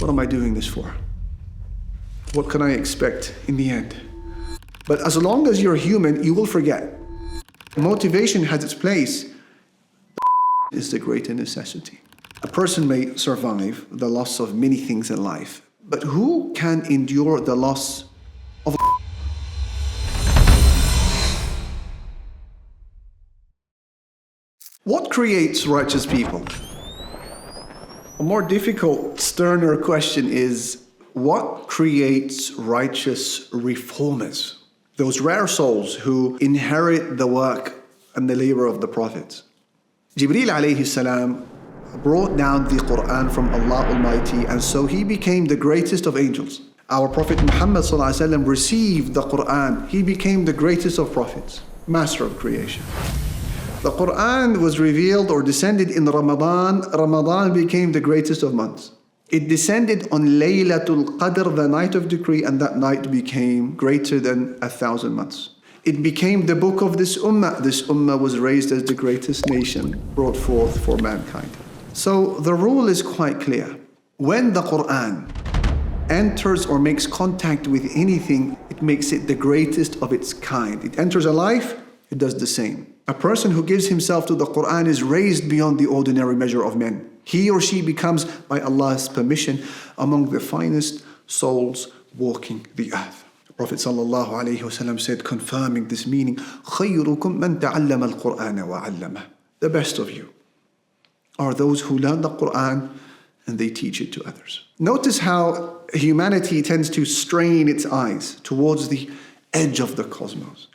what am I doing this for? What can I expect in the end? But as long as you're human, you will forget. Motivation has its place. Is the greater necessity. A person may survive the loss of many things in life, but who can endure the loss of What creates righteous people? A more difficult, sterner question is, what creates righteous reformers? Those rare souls who inherit the work and the labor of the prophets. Jibreel alayhi salam brought down the Qur'an from Allah Almighty, and so he became the greatest of angels. Our Prophet Muhammad ﷺ received the Qur'an. He became the greatest of prophets, master of creation. The Qur'an was revealed or descended in Ramadan. Ramadan became the greatest of months. It descended on Laylatul Qadr, the night of decree, and that night became greater than 1,000 months. It became the book of this ummah. This ummah was raised as the greatest nation brought forth for mankind. So the rule is quite clear. When the Qur'an enters or makes contact with anything, it makes it the greatest of its kind. It enters a life, it does the same. A person who gives himself to the Qur'an is raised beyond the ordinary measure of men. He or she becomes, by Allah's permission, among the finest souls walking the earth. Prophet ﷺ said, confirming this meaning, خَيْرُكُمْ مَنْ تَعَلَّمَ الْقُرْآنَ وَعَلَّمَهُ. The best of you are those who learn the Qur'an and they teach it to others. Notice how humanity tends to strain its eyes towards the edge of the cosmos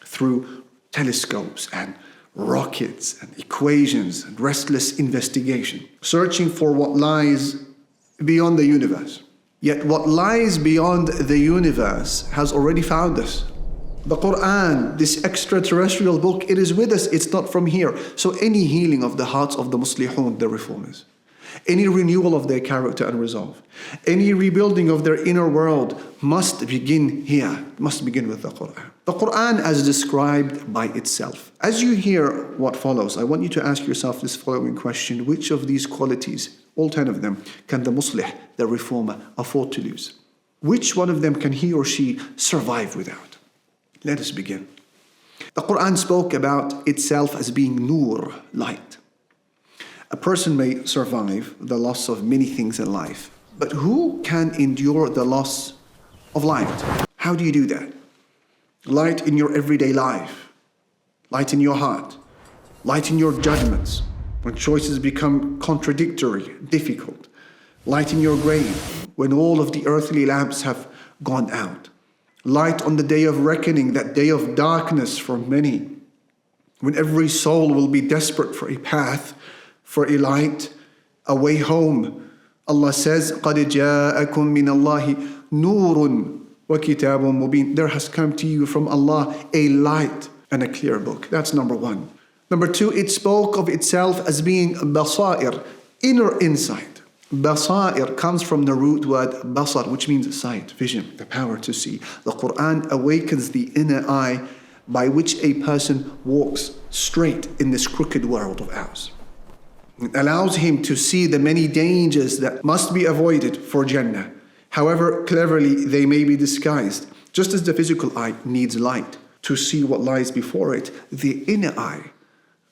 through telescopes and rockets and equations and restless investigation, searching for what lies beyond the universe. Yet what lies beyond the universe has already found us. The Qur'an, this extraterrestrial book, it is with us, it's not from here. So any healing of the hearts of the muslihun, the reformers, any renewal of their character and resolve, any rebuilding of their inner world must begin here, must begin with the Qur'an. The Qur'an as described by itself. As you hear what follows, I want you to ask yourself this following question: which of these qualities, all 10 of them, can the muslih, the reformer, afford to lose? Which one of them can he or she survive without? Let us begin. The Qur'an spoke about itself as being Noor, light. A person may survive the loss of many things in life, but who can endure the loss of light? How do you do that? Light in your everyday life, light in your heart, light in your judgments, when choices become contradictory, difficult, light in your grave, when all of the earthly lamps have gone out, light on the day of reckoning, that day of darkness for many, when every soul will be desperate for a path, for a light, a way home. Allah says, قَدْ جَاءَكُم مِّنَ اللَّهِ نُورٌ وَكِتَابٌ مُبِينٌ. There has come to you from Allah a light and a clear book. That's number one. Number two, it spoke of itself as being basair, inner insight. Basair comes from the root word basar, which means sight, vision, the power to see. The Qur'an awakens the inner eye by which a person walks straight in this crooked world of ours. It allows him to see the many dangers that must be avoided for Jannah. However cleverly they may be disguised. Just as the physical eye needs light to see what lies before it, the inner eye,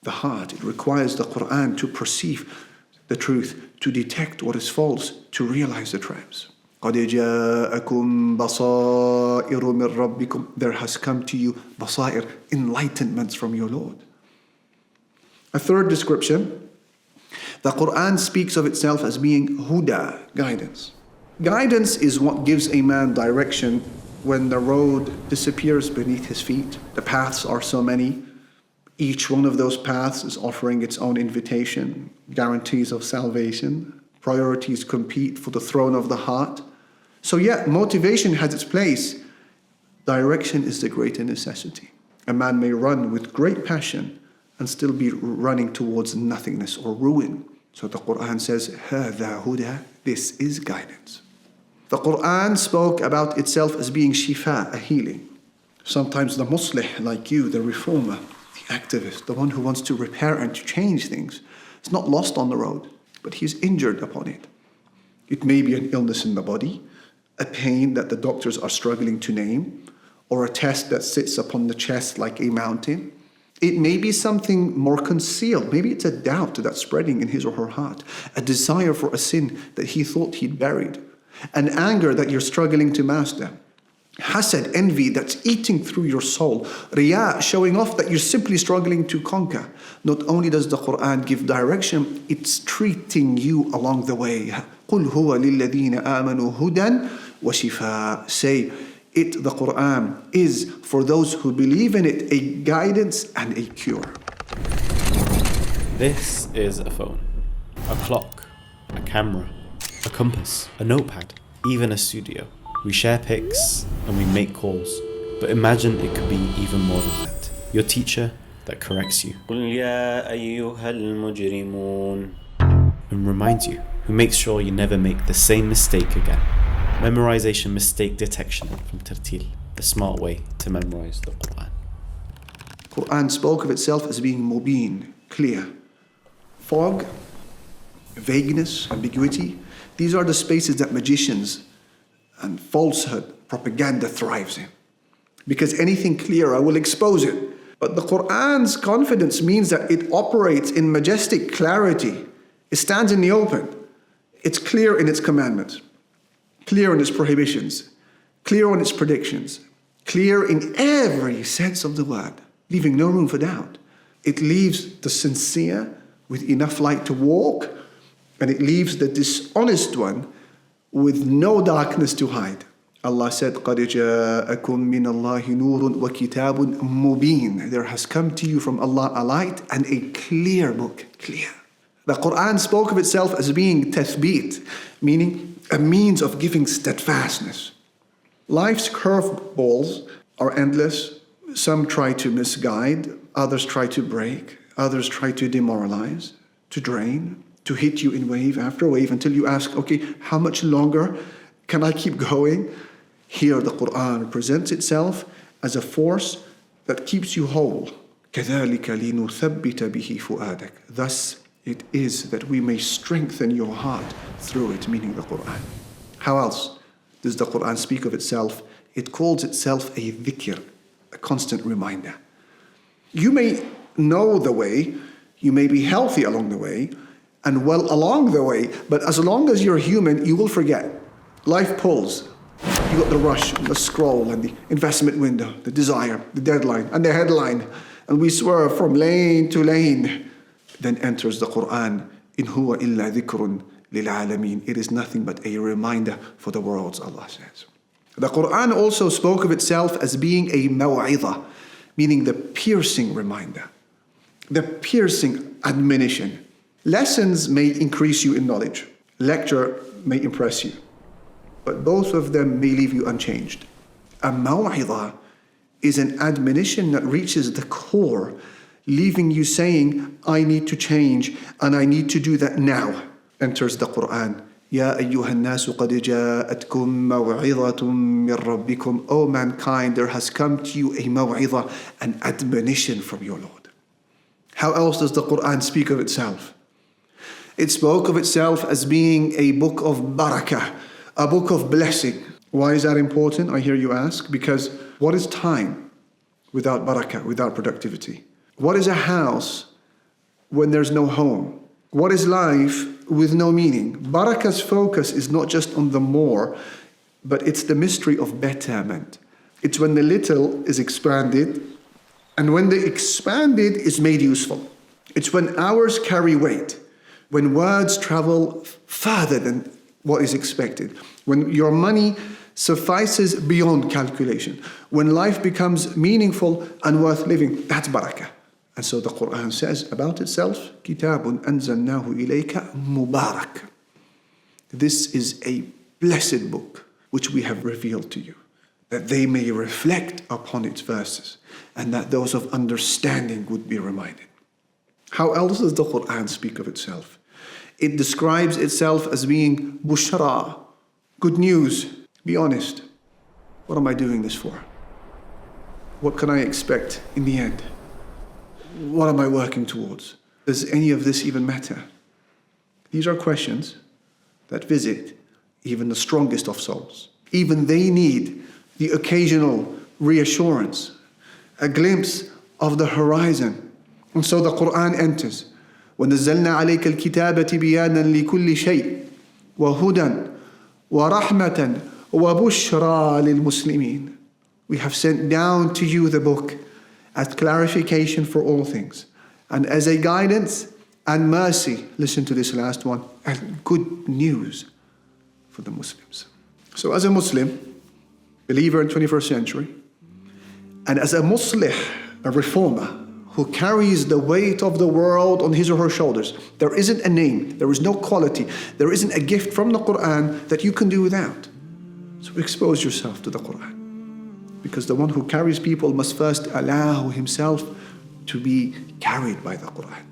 the heart, it requires the Qur'an to perceive the truth, to detect what is false, to realize the traps. قَدْ جَاءَكُم بَصَائِرُ مِن رَبِّكُمْ. There has come to you basair, enlightenments from your Lord. A third description, the Qur'an speaks of itself as being huda, guidance. Guidance is what gives a man direction when the road disappears beneath his feet. The paths are so many. Each one of those paths is offering its own invitation, guarantees of salvation. Priorities compete for the throne of the heart. So yeah, motivation has its place. Direction is the greater necessity. A man may run with great passion and still be running towards nothingness or ruin. So the Qur'an says, هَذَا هُدَى. This is guidance. The Qur'an spoke about itself as being Shifa, a healing. Sometimes the muslih, like you, the reformer, the activist, the one who wants to repair and to change things, is not lost on the road, but he's injured upon it. It may be an illness in the body, a pain that the doctors are struggling to name, or a test that sits upon the chest like a mountain. It may be something more concealed. Maybe it's a doubt that's spreading in his or her heart, a desire for a sin that he thought he'd buried, an anger that you're struggling to master, hasad, envy that's eating through your soul, riya, showing off that you're simply struggling to conquer. Not only does the Qur'an give direction, it's treating you along the way. قُلْ هُوَ لِلَّذِينَ آمَنُوا هُدًى وَشِفَاء. Say, it, the Qur'an, is for those who believe in it a guidance and a cure. This is a phone, a clock, a camera, a compass, a notepad, even a studio. We share pics and we make calls, but imagine it could be even more than that. Your teacher that corrects you قُلْ يَا أَيُّهَا الْمُجْرِمُونَ and reminds you, who makes sure you never make the same mistake again. Memorization mistake detection from Tarteel, the smart way to memorize the Qur'an. Qur'an spoke of itself as being mubin, clear. Fog, vagueness, ambiguity, these are the spaces that magicians and falsehood, propaganda thrives in. Because anything clearer will expose it. But the Qur'an's confidence means that it operates in majestic clarity. It stands in the open. It's clear in its commandments, clear in its prohibitions, clear on its predictions, clear in every sense of the word, leaving no room for doubt. It leaves the sincere with enough light to walk, and it leaves the dishonest one with no darkness to hide. Allah said, قَدْ جَاءَكُم مِّنَ اللَّهِ نُورٌ وَكِتَابٌ مُبِينٌ. There has come to you from Allah a light and a clear book, clear. The Qur'an spoke of itself as being tathbeet, meaning a means of giving steadfastness. Life's curveballs are endless. Some try to misguide, others try to break, others try to demoralize, to drain, to hit you in wave after wave until you ask, okay, how much longer can I keep going? Here the Qur'an presents itself as a force that keeps you whole. كَذَلِكَ لِنُثَبِّتَ بِهِ فُؤَادَكَ. Thus it is that we may strengthen your heart through it, meaning the Qur'an. How else does the Qur'an speak of itself? It calls itself a dhikr, a constant reminder. You may know the way, you may be healthy along the way, and well along the way, but as long as you're human, you will forget. Life pulls. You got the rush, and the scroll, and the investment window, the desire, the deadline, and the headline, and we swerve from lane to lane. Then enters the Qur'an, in huwa illa dhikrun lil alameen. It is nothing but a reminder for the worlds, Allah says. The Qur'an also spoke of itself as being a maw'idha, meaning the piercing reminder, the piercing admonition. Lessons may increase you in knowledge. Lecture may impress you. But both of them may leave you unchanged. A maw'idha is an admonition that reaches the core, leaving you saying, I need to change and I need to do that now. Enters the Qur'an. Ya ayyuhan nasu qad ja'atkum maw'idhatun min rabbikum. O mankind, there has come to you a maw'idha, an admonition from your Lord. How else does the Qur'an speak of itself? It spoke of itself as being a book of barakah, a book of blessing. Why is that important, I hear you ask? Because what is time without barakah, without productivity? What is a house when there's no home? What is life with no meaning? Barakah's focus is not just on the more, but it's the mystery of betterment. It's when the little is expanded, and when the expanded is made useful. It's when hours carry weight, when words travel further than what is expected, when your money suffices beyond calculation, when life becomes meaningful and worth living. That's barakah. And so the Qur'an says about itself, Kitabun anzalnahu ilayka mubarak. This is a blessed book which we have revealed to you, that they may reflect upon its verses, and that those of understanding would be reminded. How else does the Qur'an speak of itself? It describes itself as being Bushra, good news. Be honest. What am I doing this for? What can I expect in the end? What am I working towards? Does any of this even matter? These are questions that visit even the strongest of souls. Even they need the occasional reassurance, a glimpse of the horizon. And so the Qur'an enters. وَنَزَّلْنَا عَلَيْكَ الْكِتَابَ تِبِيَانًا لِكُلِّ شَيْءٍ وَهُدًى وَرَحْمَةً وَبُشْرَى لِلْمُسْلِمِينَ. We have sent down to you the book as clarification for all things, and as a guidance and mercy, listen to this last one, and good news for the Muslims. So as a Muslim, believer in 21st century, and as a muslih, a reformer, who carries the weight of the world on his or her shoulders, there isn't a name, there is no quality, there isn't a gift from the Qur'an that you can do without. So expose yourself to the Qur'an. Because the one who carries people must first allow himself to be carried by the Qur'an.